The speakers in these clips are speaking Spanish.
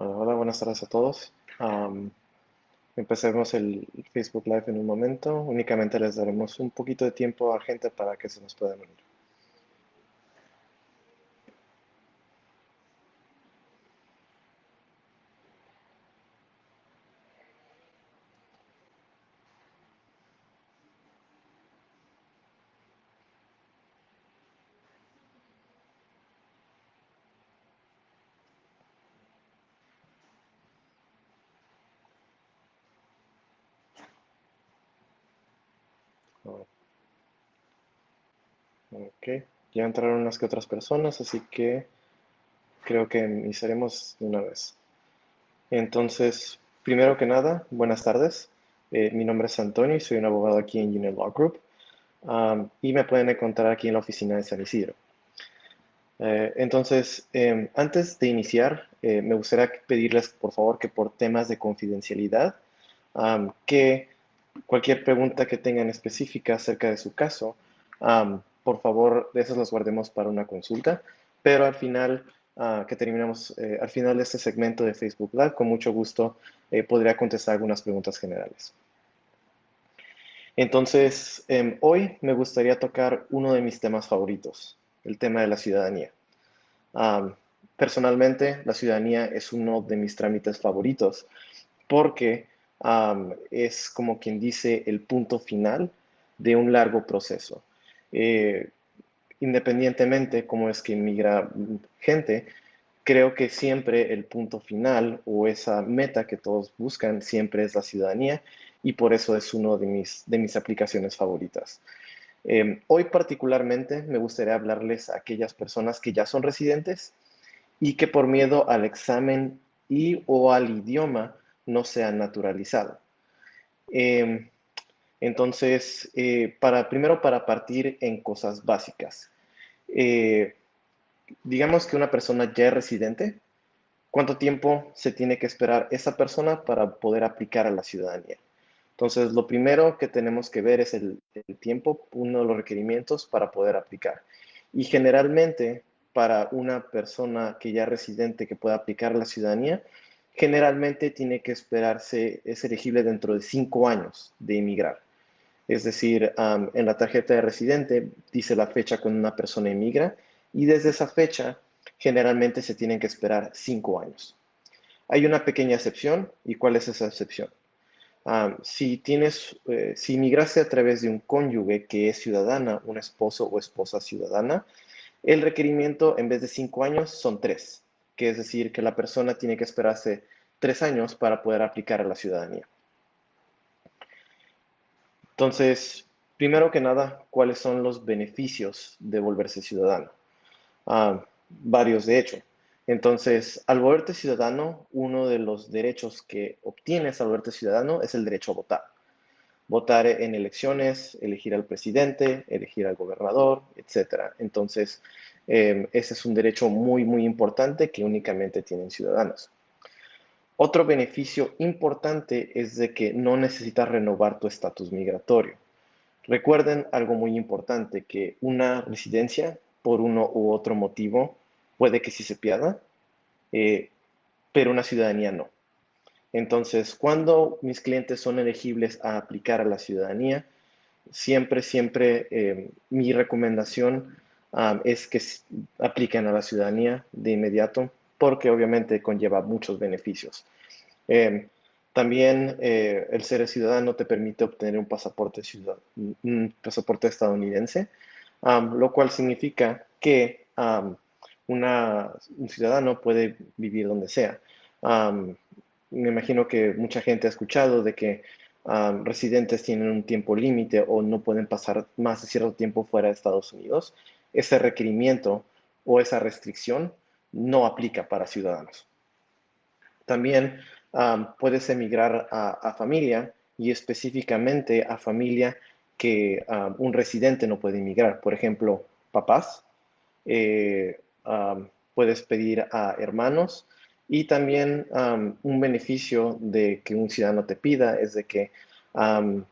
Hola, hola, buenas tardes a todos. Empecemos el Facebook Live en un momento. Únicamente les daremos un poquito de tiempo a gente para que se nos puedan unir. Oh, ok, ya entraron unas que otras personas, así que creo que iniciaremos de una vez. Entonces, primero que nada, buenas tardes. Mi nombre es Antonio y soy un abogado aquí en Union Law Group. Y me pueden encontrar aquí en la oficina de San Isidro. Entonces, antes de iniciar, me gustaría pedirles, por favor, que por temas de confidencialidad, que cualquier pregunta que tengan específica acerca de su caso, por favor, de esas las guardemos para una consulta, pero al final, que terminemos, al final de este segmento de Facebook Live, con mucho gusto, podría contestar algunas preguntas generales. Entonces, hoy me gustaría tocar uno de mis temas favoritos, el tema de la ciudadanía. Um, Personalmente, la ciudadanía es uno de mis trámites favoritos porque es como quien dice el punto final de un largo proceso. Eh, Independientemente cómo es que inmigra gente, creo que siempre el punto final o esa meta que todos buscan siempre es la ciudadanía y por eso es uno de mis aplicaciones favoritas. Hoy particularmente me gustaría hablarles a aquellas personas que ya son residentes y que por miedo al examen y o al idioma no se han naturalizado. Eh, entonces, primero para partir en cosas básicas. Eh, digamos que una persona ya es residente, ¿cuánto tiempo se tiene que esperar esa persona para poder aplicar a la ciudadanía? Entonces, lo primero que tenemos que ver es el tiempo, uno de los requerimientos para poder aplicar. Y generalmente, para una persona que ya es residente que pueda aplicar a la ciudadanía, generalmente tiene que esperarse, es elegible dentro de 5 años de emigrar. Es decir, en la tarjeta de residente dice la fecha cuando una persona emigra y desde esa fecha generalmente se tienen que esperar 5 años. Hay una pequeña excepción. ¿Y cuál es esa excepción? Si migraste a través de un cónyuge que es ciudadana, un esposo o esposa ciudadana, el requerimiento en vez de 5 años son 3, que es decir, que la persona tiene que esperarse 3 años para poder aplicar a la ciudadanía. Entonces, primero que nada, ¿cuáles son los beneficios de volverse ciudadano? Varios, de hecho. Entonces, al volverte ciudadano, uno de los derechos que obtienes al volverte ciudadano es el derecho a votar. Votar en elecciones, elegir al presidente, elegir al gobernador, etcétera. Entonces, ese es un derecho muy, muy importante que únicamente tienen ciudadanos. Otro beneficio importante es de que no necesitas renovar tu estatus migratorio. Recuerden algo muy importante, que una residencia, por uno u otro motivo, puede que sí se pierda, eh, pero una ciudadanía no. Entonces, cuando mis clientes son elegibles a aplicar a la ciudadanía, siempre mi recomendación es que apliquen a la ciudadanía de inmediato, porque obviamente conlleva muchos beneficios. Eh, También el ser ciudadano te permite obtener un pasaporte estadounidense, lo cual significa que un ciudadano puede vivir donde sea. Um, Me imagino que mucha gente ha escuchado de que residentes tienen un tiempo límite o no pueden pasar más de cierto tiempo fuera de Estados Unidos. Ese requerimiento o esa restricción no aplica para ciudadanos. También puedes emigrar a familia y específicamente a familia que un residente no puede emigrar. Por ejemplo, papás, puedes pedir a hermanos y también un beneficio de que un ciudadano te pida es de que um,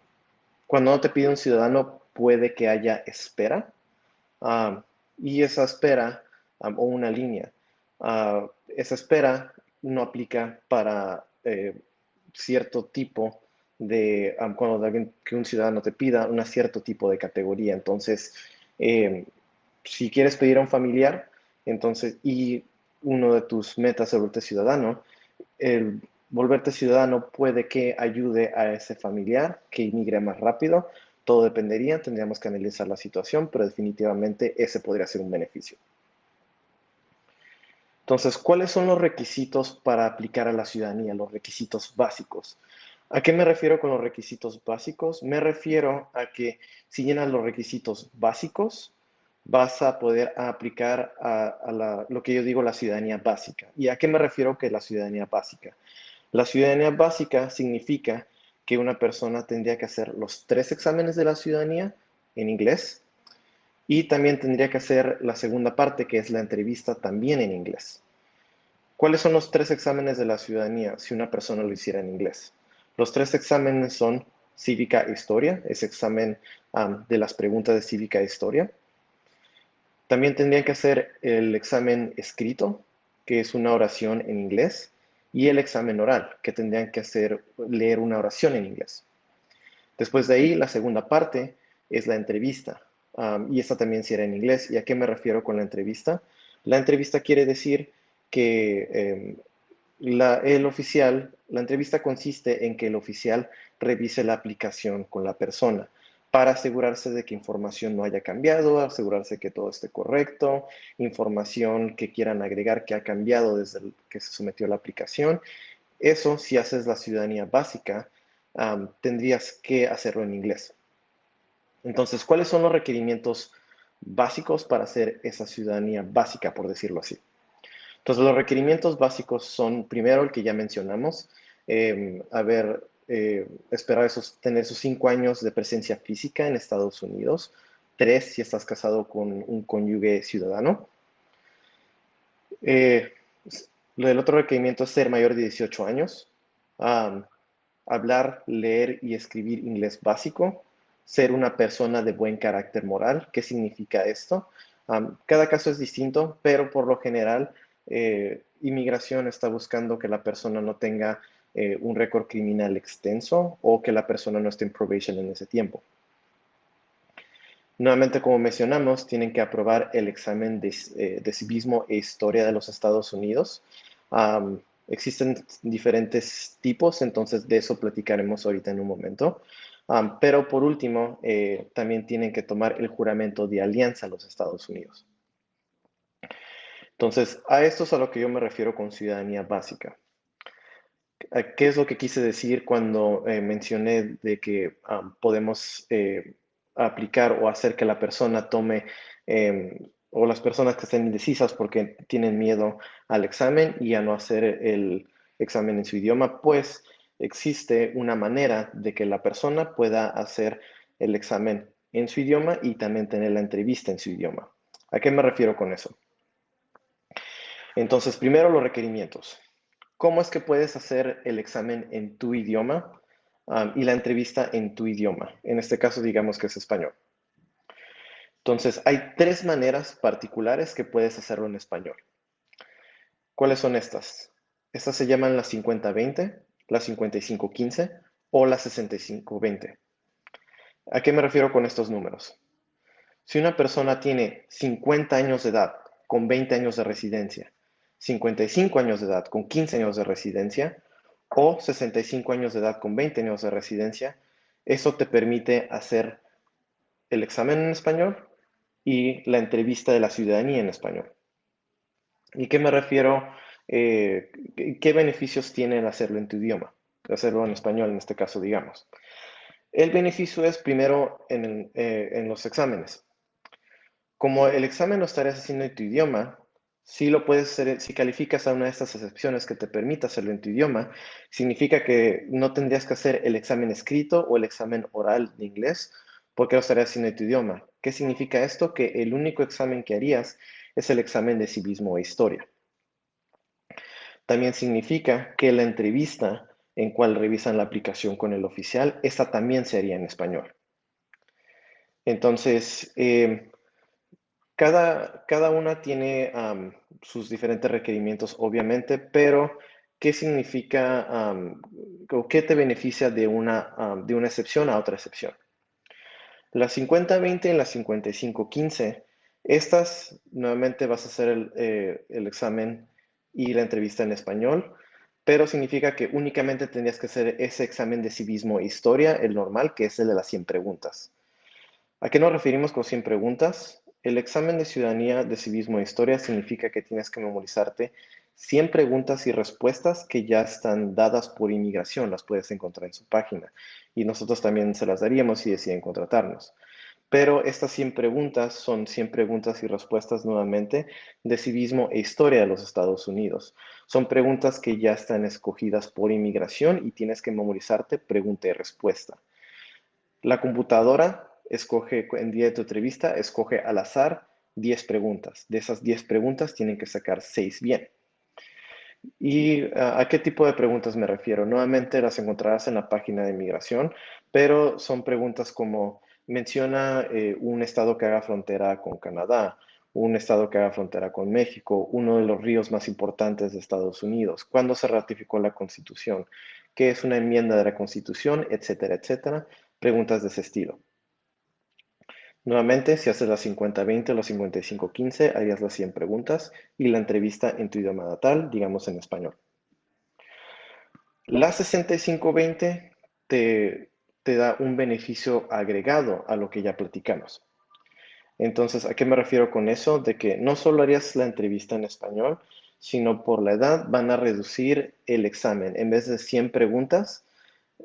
cuando no te pide un ciudadano puede que haya espera, um, y esa espera o una línea. Esa espera no aplica para cierto tipo de, cuando alguien, que un ciudadano te pida un cierto tipo de categoría. Entonces, eh, si quieres pedir a un familiar, entonces, y uno de tus metas es volverte ciudadano, el volverte ciudadano puede que ayude a ese familiar que inmigre más rápido. Todo dependería, tendríamos que analizar la situación, pero definitivamente ese podría ser un beneficio. Entonces, ¿cuáles son los requisitos para aplicar a la ciudadanía? Los requisitos básicos. ¿A qué me refiero con los requisitos básicos? Me refiero a que si llenas los requisitos básicos, vas a poder aplicar lo que yo digo la ciudadanía básica. ¿Y a qué me refiero que la ciudadanía básica? La ciudadanía básica significa que una persona tendría que hacer los 3 exámenes de la ciudadanía en inglés y también tendría que hacer la segunda parte, que es la entrevista, también en inglés. ¿Cuáles son los 3 exámenes de la ciudadanía si una persona lo hiciera en inglés? Los 3 exámenes son cívica e historia, ese examen de las preguntas de cívica e historia. También tendrían que hacer el examen escrito, que es una oración en inglés, y el examen oral, que tendrían que hacer leer una oración en inglés. Después de ahí, la segunda parte es la entrevista, y esta también será en inglés. ¿Y a qué me refiero con la entrevista? La entrevista quiere decir que la entrevista consiste en que el oficial revise la aplicación con la persona para asegurarse de que información no haya cambiado, asegurarse que todo esté correcto, información que quieran agregar que ha cambiado desde que se sometió a la aplicación. Eso, si haces la ciudadanía básica, tendrías que hacerlo en inglés. Entonces, ¿cuáles son los requerimientos básicos para hacer esa ciudadanía básica, por decirlo así? Entonces, los requerimientos básicos son, primero, el que ya mencionamos, esperar tener esos 5 años de presencia física en Estados Unidos, 3 si estás casado con un cónyuge ciudadano. Eh, el otro requerimiento es ser mayor de 18 años, hablar, leer y escribir inglés básico, ser una persona de buen carácter moral. ¿Qué significa esto? Cada caso es distinto, pero por lo general, inmigración está buscando que la persona no tenga un récord criminal extenso o que la persona no esté en probation en ese tiempo. Nuevamente, como mencionamos, tienen que aprobar el examen de civismo e historia de los Estados Unidos. Existen diferentes tipos, entonces de eso platicaremos ahorita en un momento. Pero por último, también tienen que tomar el juramento de alianza a los Estados Unidos. Entonces, a esto es a lo que yo me refiero con ciudadanía básica. ¿Qué es lo que quise decir cuando mencioné de que podemos aplicar o hacer que la persona tome, o las personas que estén indecisas porque tienen miedo al examen y a no hacer el examen en su idioma? Pues existe una manera de que la persona pueda hacer el examen en su idioma y también tener la entrevista en su idioma. ¿A qué me refiero con eso? Entonces, primero los requerimientos. ¿Cómo es que puedes hacer el examen en tu idioma y la entrevista en tu idioma? En este caso, digamos que es español. Entonces, hay 3 maneras particulares que puedes hacerlo en español. ¿Cuáles son estas? Estas se llaman la 50-20, la 55-15 o la 65-20. ¿A qué me refiero con estos números? Si una persona tiene 50 años de edad con 20 años de residencia, 55 años de edad con 15 años de residencia o 65 años de edad con 20 años de residencia, eso te permite hacer el examen en español y la entrevista de la ciudadanía en español. ¿Y qué me refiero? ¿Qué beneficios tiene el hacerlo en tu idioma? Hacerlo en español en este caso, digamos. El beneficio es primero en los exámenes. Como el examen lo estarías haciendo en tu idioma, si lo puedes hacer, si calificas a una de estas excepciones que te permita hacerlo en tu idioma, significa que no tendrías que hacer el examen escrito o el examen oral de inglés, porque lo estarías haciendo en tu idioma. ¿Qué significa esto? Que el único examen que harías es el examen de civismo e historia. También significa que la entrevista en cual revisan la aplicación con el oficial, esta también se haría en español. Entonces, Cada una tiene sus diferentes requerimientos, obviamente, pero ¿qué significa o qué te beneficia de una excepción a otra excepción? La 50-20 y la 55-15, estas nuevamente vas a hacer el examen y la entrevista en español, pero significa que únicamente tendrías que hacer ese examen de civismo e historia, el normal, que es el de las 100 preguntas. ¿A qué nos referimos con 100 preguntas? El examen de ciudadanía de civismo e historia significa que tienes que memorizarte 100 preguntas y respuestas que ya están dadas por inmigración, las puedes encontrar en su página. Y nosotros también se las daríamos si deciden contratarnos. Pero estas 100 preguntas son 100 preguntas y respuestas nuevamente de civismo e historia de los Estados Unidos. Son preguntas que ya están escogidas por inmigración y tienes que memorizarte pregunta y respuesta. La computadora escoge, en día de tu entrevista, escoge al azar 10 preguntas. De esas 10 preguntas tienen que sacar 6 bien. ¿Y a qué tipo de preguntas me refiero? Nuevamente las encontrarás en la página de inmigración, pero son preguntas como menciona un estado que haga frontera con Canadá, un estado que haga frontera con México, uno de los ríos más importantes de Estados Unidos, cuándo se ratificó la Constitución, qué es una enmienda de la Constitución, etcétera, etcétera. Preguntas de ese estilo. Nuevamente, si haces la 50-20 o la 55-15, harías las 100 preguntas y la entrevista en tu idioma natal, digamos en español. La 65-20 te da un beneficio agregado a lo que ya platicamos. Entonces, ¿a qué me refiero con eso? De que no solo harías la entrevista en español, sino por la edad van a reducir el examen. En vez de 100 preguntas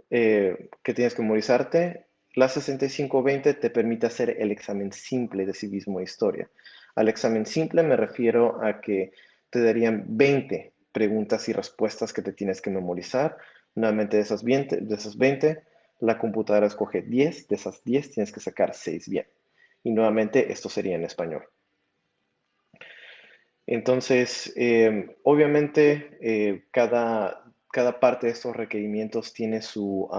que tienes que memorizarte, la 65-20 te permite hacer el examen simple de civismo e historia. Al examen simple me refiero a que te darían 20 preguntas y respuestas que te tienes que memorizar. Nuevamente de esas 20, la computadora escoge 10, de esas 10 tienes que sacar 6 bien. Y nuevamente esto sería en español. Entonces, obviamente, cada parte de estos requerimientos tiene sus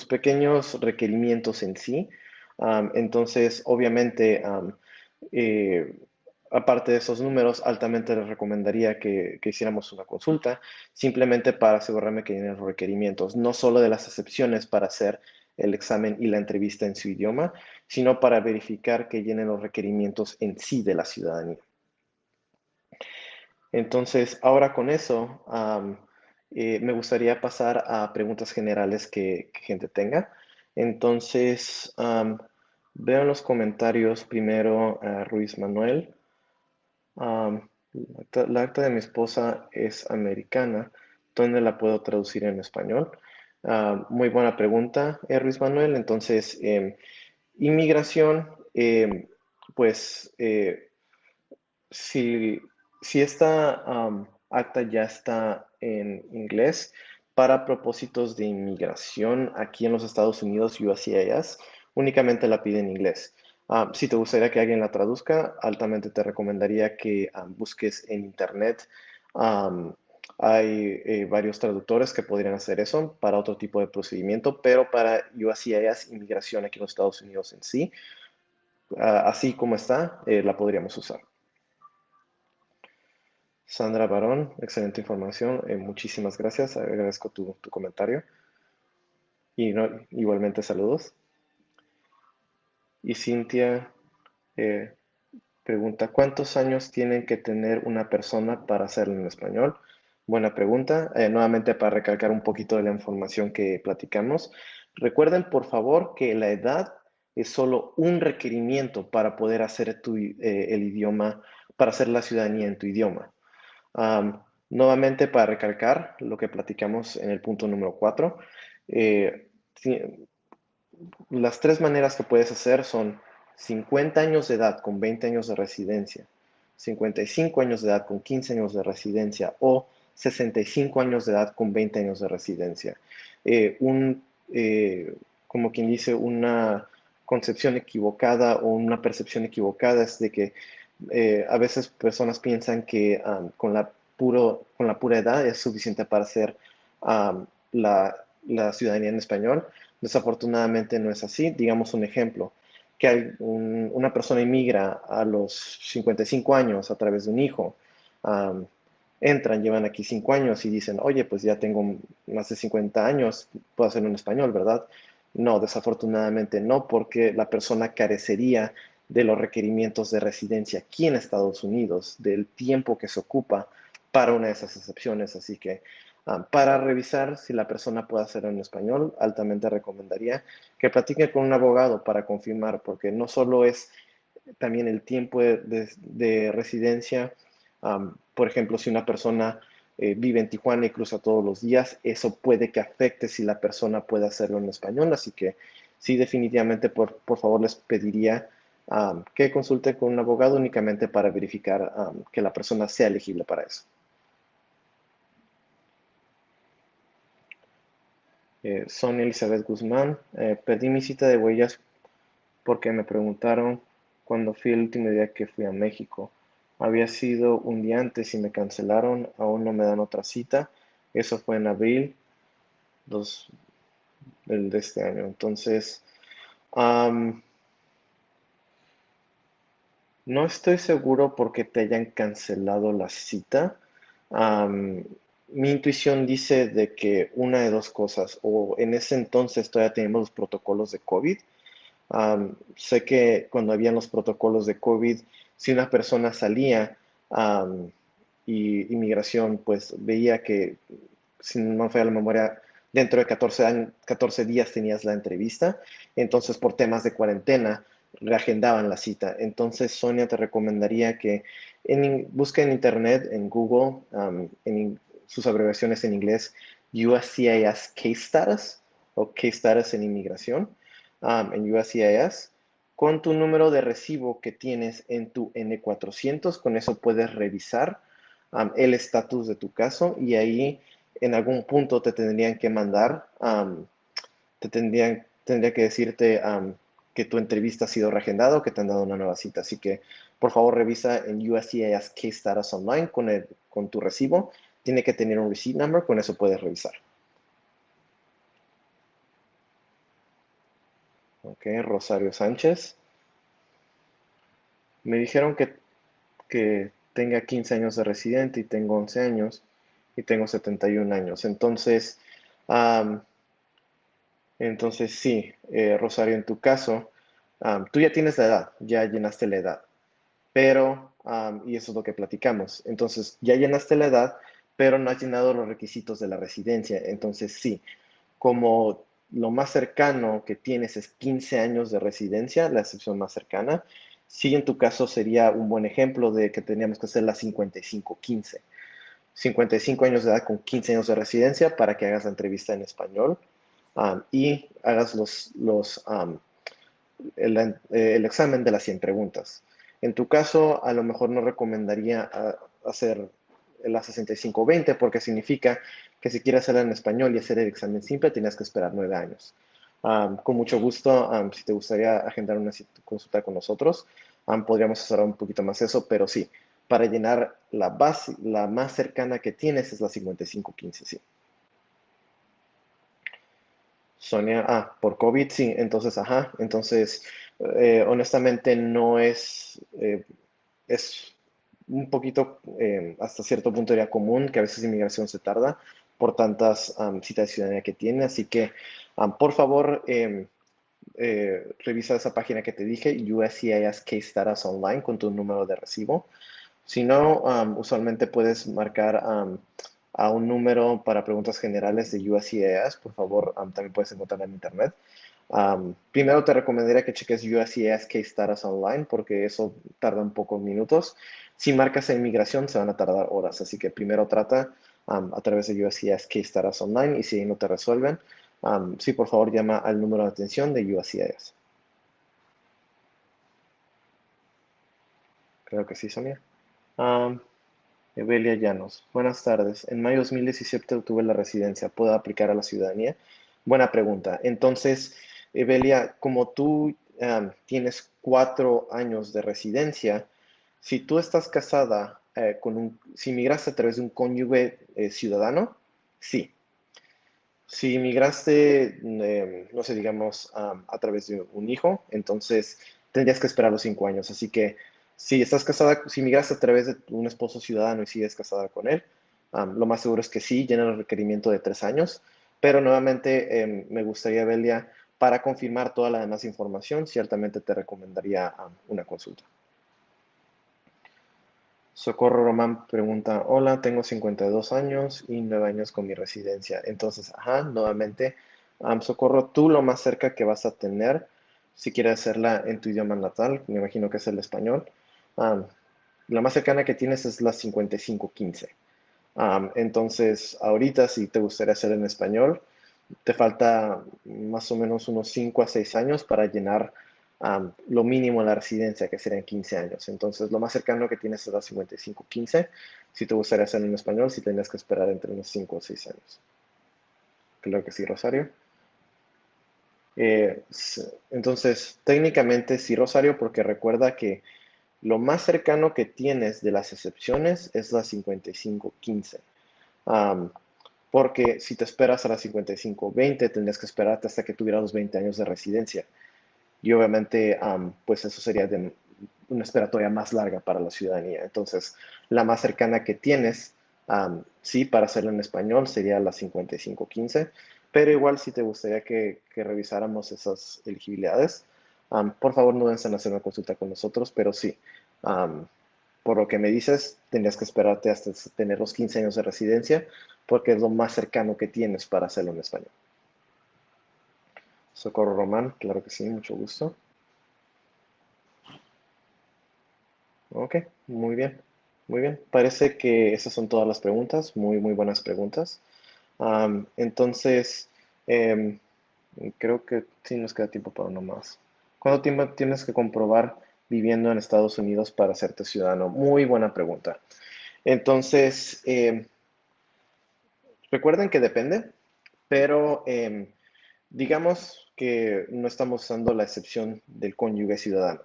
pequeños requerimientos en sí. Entonces, obviamente, eh, aparte de esos números, altamente les recomendaría que hiciéramos una consulta, simplemente para asegurarme que tienen los requerimientos, no solo de las excepciones para hacer el examen y la entrevista en su idioma, sino para verificar que llenen los requerimientos en sí de la ciudadanía. Entonces, ahora con eso, me gustaría pasar a preguntas generales que gente tenga. Entonces, veo en los comentarios primero a Ruiz Manuel. La acta de mi esposa es americana. ¿Dónde la puedo traducir en español? Muy buena pregunta, Ruiz Manuel. Entonces, inmigración, pues si, si esta acta ya está en inglés, para propósitos de inmigración aquí en los Estados Unidos, USCIS, únicamente la pide en inglés. Si te gustaría que alguien la traduzca, altamente te recomendaría que busques en internet. Am, hay varios traductores que podrían hacer eso para otro tipo de procedimiento, pero para USCIS, inmigración aquí en los Estados Unidos en sí, así como está, la podríamos usar. Sandra Barón, excelente información. Muchísimas gracias. Agradezco tu comentario. Y igualmente saludos. Y Cintia eh, pregunta, ¿cuántos años tienen que tener una persona para hacerlo en español? Buena pregunta. Nuevamente para recalcar un poquito de la información que platicamos. Recuerden, por favor, que la edad es solo un requerimiento para poder hacer el idioma, para hacer la ciudadanía en tu idioma. Nuevamente, para recalcar lo que platicamos en el punto número 4, las tres maneras que puedes hacer son 50 años de edad con 20 años de residencia, 55 años de edad con 15 años de residencia o 65 años de edad con 20 años de residencia. Eh, un, eh, Como quien dice, una concepción equivocada o una percepción equivocada es de que a veces personas piensan que con la pura edad es suficiente para hacer um, la ciudadanía en español. Desafortunadamente no es así. Digamos un ejemplo, que una persona inmigra a los 55 años a través de un hijo. um, Entran, llevan aquí 5 años y dicen, oye, pues ya tengo más de 50 años, puedo hacerlo en español, ¿verdad? No, desafortunadamente no, porque la persona carecería de los requerimientos de residencia aquí en Estados Unidos, del tiempo que se ocupa para una de esas excepciones. Así que para revisar si la persona puede hacerlo en español, altamente recomendaría que platique con un abogado para confirmar, porque no solo es también el tiempo de residencia. Por ejemplo, si una persona vive en Tijuana y cruza todos los días, eso puede que afecte si la persona puede hacerlo en español. Así que sí, definitivamente, por favor, les pediría que consulte con un abogado únicamente para verificar que la persona sea elegible para eso. Sonia Elizabeth Guzmán, perdí mi cita de huellas porque me preguntaron cuando fui el último día que fui a México. Había sido un día antes y me cancelaron, aún no me dan otra cita. Eso fue en abril dos, de este año. Entonces, um, no estoy seguro porque te hayan cancelado la cita. Um, Mi intuición dice de que una de dos cosas, o en ese entonces todavía teníamos los protocolos de COVID. Sé que cuando habían los protocolos de COVID, si una persona salía y inmigración, pues veía que, si no me falla la memoria, dentro de 14 días tenías la entrevista, entonces por temas de cuarentena reagendaban la cita. Entonces, Sonia, te recomendaría que busque en internet, en Google, sus abreviaciones en inglés, USCIS Case Status o Case Status en inmigración, en USCIS, con tu número de recibo que tienes en tu N400. Con eso puedes revisar el estatus de tu caso y ahí en algún punto te tendrían que mandar, tendría que decirte que tu entrevista ha sido reagendada o que te han dado una nueva cita. Así que, por favor, revisa en USCIS Case Status Online con tu recibo. Tiene que tener un receipt number, con eso puedes revisar. Ok, Rosario Sánchez. Me dijeron que tenga 15 años de residente y tengo 11 años y tengo 71 años. Um, entonces sí, Rosario, en tu caso, tú ya tienes la edad, ya llenaste la edad, pero, y eso es lo que platicamos, entonces ya llenaste la edad, pero no has llenado los requisitos de la residencia. Entonces sí, como lo más cercano que tienes es 15 años de residencia, la excepción más cercana, sí, en tu caso sería un buen ejemplo de que teníamos que hacer la 55-15. 55 años de edad con 15 años de residencia para que hagas la entrevista en español y hagas el examen de las 100 preguntas. En tu caso, a lo mejor no recomendaría hacer la 65-20 porque significa que si quieres hacerla en español y hacer el examen simple, tienes que esperar 9 años. Con mucho gusto, si te gustaría agendar una consulta con nosotros, podríamos hacer un poquito más eso, pero sí, para llenar la base, la más cercana que tienes es la 55-15, sí. Sonia, por COVID, sí, entonces, ajá, entonces, honestamente no es un poquito, hasta cierto punto era común que a veces inmigración se tarda por tantas citas de ciudadanía que tiene, así que, por favor, revisa esa página que te dije, USCIS Case Status Online con tu número de recibo. Si no, usualmente puedes marcar a un número para preguntas generales de USCIS. Por favor, también puedes encontrar en internet. Primero te recomendaría que cheques USCIS Case Status Online porque eso tarda un pocos minutos. Si marcas en inmigración se van a tardar horas, así que primero trata a través de USCIS Case Status Online y si no te resuelven, sí, por favor llama al número de atención de USCIS. Creo que sí, Sonia. Um, Evelia Llanos, buenas tardes. En mayo de 2017 obtuve la residencia. ¿Puedo aplicar a la ciudadanía? Buena pregunta. Entonces, Evelia, como tú tienes 4 años de residencia, si tú estás casada si migraste a través de un cónyuge ciudadano, sí. Si migraste, no sé, digamos, a través de un hijo, entonces tendrías que esperar los 5 años. Así que si estás casada, si migraste a través de un esposo ciudadano y sigues casada con él, lo más seguro es que sí, llena el requerimiento de 3 años. Pero nuevamente me gustaría, Belia, para confirmar toda la demás información, ciertamente te recomendaría una consulta. Socorro Román pregunta, hola, tengo 52 años y 9 años con mi residencia. Entonces, ajá, nuevamente, Socorro, tú lo más cerca que vas a tener, si quieres hacerla en tu idioma natal, me imagino que es el español, am, la más cercana que tienes es la 5515. Entonces, ahorita, si te gustaría hacer en español, te falta más o menos unos 5 a 6 años para llenar lo mínimo en la residencia, que serían 15 años. Entonces, lo más cercano que tienes es la 5515. Si te gustaría hacerlo en español, si tendrías que esperar entre unos 5 o 6 años. Creo que sí, Rosario. Entonces, técnicamente sí, Rosario, porque recuerda que lo más cercano que tienes de las excepciones es la 5515. Um, Porque si te esperas a las 55-20, tendrías que esperarte hasta que tuvieras los 20 años de residencia. Y obviamente, pues eso sería de una esperatoria más larga para la ciudadanía. Entonces, la más cercana que tienes, sí, para hacerlo en español, sería la 5515. Pero igual, si te gustaría que revisáramos esas elegibilidades, por favor, no duden en hacer una consulta con nosotros, pero sí. um, por lo que me dices, tendrías que esperarte hasta tener los 15 años de residencia, porque es lo más cercano que tienes para hacerlo en español. Socorro Román, claro que sí, mucho gusto. Ok, muy bien, muy bien. Parece que esas son todas las preguntas, muy, muy buenas preguntas. Entonces, em, creo que sí nos queda tiempo para uno más. ¿Cuánto tiempo tienes que comprobar viviendo en Estados Unidos para hacerte ciudadano? Muy buena pregunta. Entonces, recuerden que depende, pero digamos que no estamos usando la excepción del cónyuge ciudadano,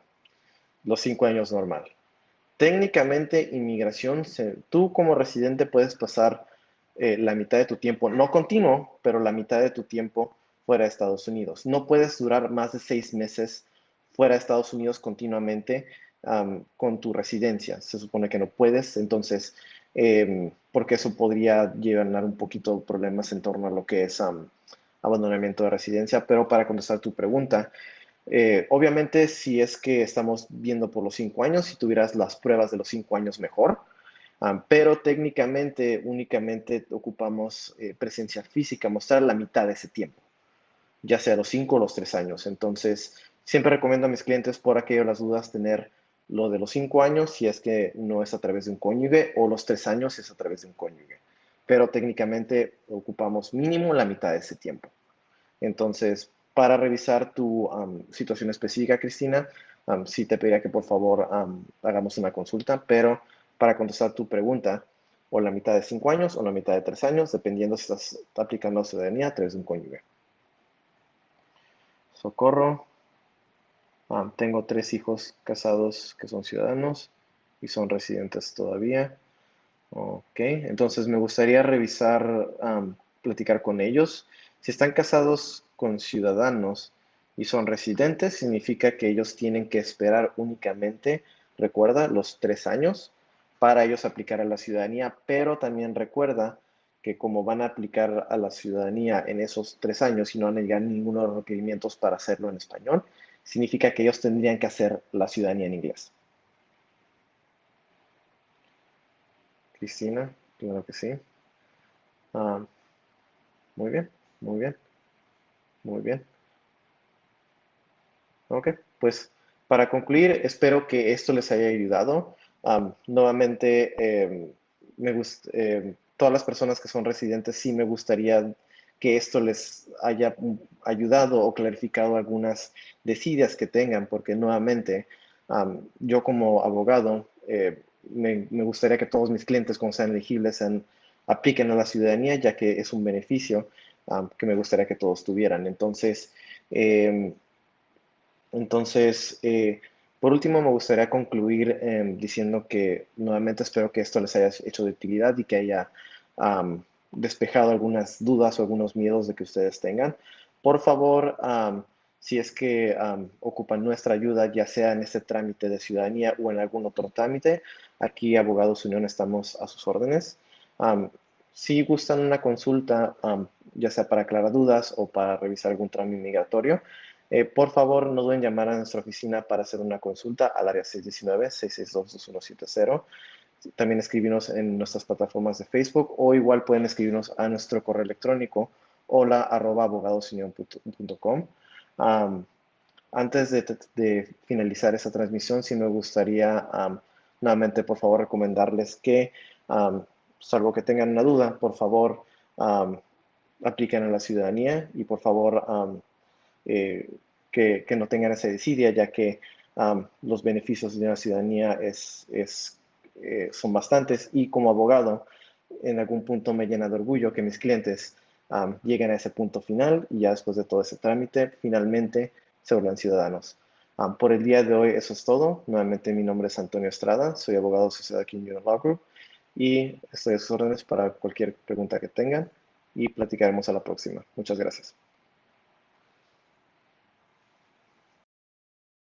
los 5 años normal. Técnicamente, inmigración, tú como residente puedes pasar la mitad de tu tiempo, no continuo, pero la mitad de tu tiempo fuera de Estados Unidos. No puedes durar más de 6 meses fuera de Estados Unidos continuamente con tu residencia. Se supone que no puedes, entonces, porque eso podría llevar un poquito de problemas en torno a lo que es abandonamiento de residencia. Pero para contestar tu pregunta, obviamente, si es que estamos viendo por los 5 años, si tuvieras las pruebas de los 5 años, mejor. Pero técnicamente únicamente ocupamos presencia física, mostrar la mitad de ese tiempo, ya sea los 5 o los 3 años. Entonces, siempre recomiendo a mis clientes, por aquello las dudas, tener lo de los 5 años si es que no es a través de un cónyuge, o los 3 años si es a través de un cónyuge. Pero técnicamente ocupamos mínimo la mitad de ese tiempo. Entonces, para revisar tu situación específica, Cristina, sí te pediría que por favor hagamos una consulta, pero para contestar tu pregunta, o la mitad de 5 años o la mitad de 3 años, dependiendo si estás aplicando la ciudadanía a través de un cónyuge. Socorro. Tengo 3 hijos casados que son ciudadanos y son residentes todavía. Ok, entonces me gustaría revisar, platicar con ellos. Si están casados con ciudadanos y son residentes, significa que ellos tienen que esperar únicamente, recuerda, los 3 años para ellos aplicar a la ciudadanía, pero también recuerda que como van a aplicar a la ciudadanía en esos 3 años y no van a llegar ninguno de los requerimientos para hacerlo en español, significa que ellos tendrían que hacer la ciudadanía en inglés. Cristina, claro que sí. Ah, Muy bien, muy bien, muy bien. Ok, pues para concluir, espero que esto les haya ayudado. Nuevamente, todas las personas que son residentes, sí me gustaría que esto les haya ayudado o clarificado algunas desidias que tengan, porque nuevamente, yo como abogado, me gustaría que todos mis clientes, cuando sean elegibles, apliquen a la ciudadanía, ya que es un beneficio que me gustaría que todos tuvieran. Em, entonces, por último, me gustaría concluir diciendo que nuevamente espero que esto les haya hecho de utilidad y que haya despejado algunas dudas o algunos miedos de que ustedes tengan. Por favor, si es que ocupan nuestra ayuda, ya sea en este trámite de ciudadanía o en algún otro trámite, aquí Abogados Unión estamos a sus órdenes. Si gustan una consulta, ya sea para aclarar dudas o para revisar algún trámite migratorio, por favor no duden en llamar a nuestra oficina para hacer una consulta al área 619-662-2170. También escribirnos en nuestras plataformas de Facebook o igual pueden escribirnos a nuestro correo electrónico hola@abogadosunion.com. Antes de finalizar esta transmisión, sí me gustaría nuevamente, por favor, recomendarles que, salvo que tengan una duda, por favor, apliquen a la ciudadanía y por favor, eh, que no tengan esa desidia, ya que los beneficios de una ciudadanía son bastantes y como abogado, en algún punto me llena de orgullo que mis clientes lleguen a ese punto final y ya después de todo ese trámite, finalmente se vuelvan ciudadanos. Por el día de hoy eso es todo. Nuevamente mi nombre es Antonio Estrada, soy abogado asociado aquí en Union Law Group y estoy a sus órdenes para cualquier pregunta que tengan y platicaremos a la próxima. Muchas gracias.